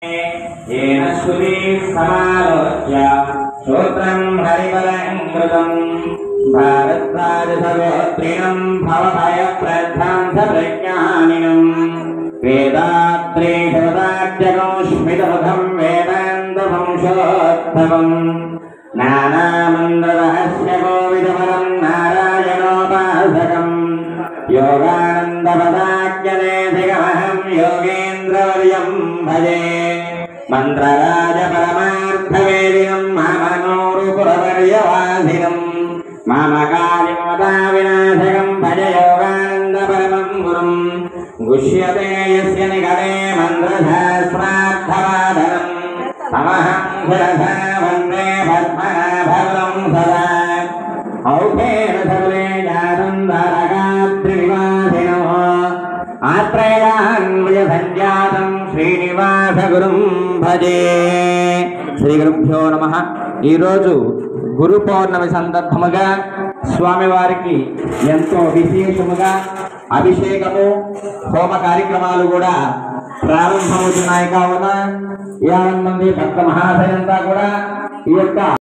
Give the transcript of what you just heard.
येन श्रुतिः समालोच्य श्रोत्रं हरिबलङ्कृतम् भारद्वाजसगोत्रिणं भवभयप्रध्वान्तप्रज्ञानिनम् वेदात्रेशवदाख्यकौष्मितमुखं वेदान्तवंशोद्भवम् नानामन्द्ररहस्यकोविदपरं नारायणोपासकम् योगानन्दपदाख्यदेशिकमहं योगेन्द्रवर्यं भजे मन्त्रराजपरमार्थवेदिनं मामनोरुपुरवर्यवासिनं मामकालिमताविनाशकं भज योगानन्दपरमं गुरुं गुष्यते यस्य निकटे मन्त्रशास्त्रार्थवादनं तमहं शिरसा वन्दे पद्मनाभं सदा औखेन सकले जातं दारकात्रिनिवासिनः आत्रेयान्वयसञ्जातं श्रीनिवासगुरुं भजे। శ్రీ గురుభ్యో నమః। ఈరోజు గురు పౌర్ణమి సందర్భముగా స్వామివారికి ఎంతో విశేషముగా అభిషేకము హోమ కార్యక్రమాలు కూడా ప్రారంభమవుతున్నాయి కావున 50 మంది భక్త మహాశయంతా కూడా ఈ యొక్క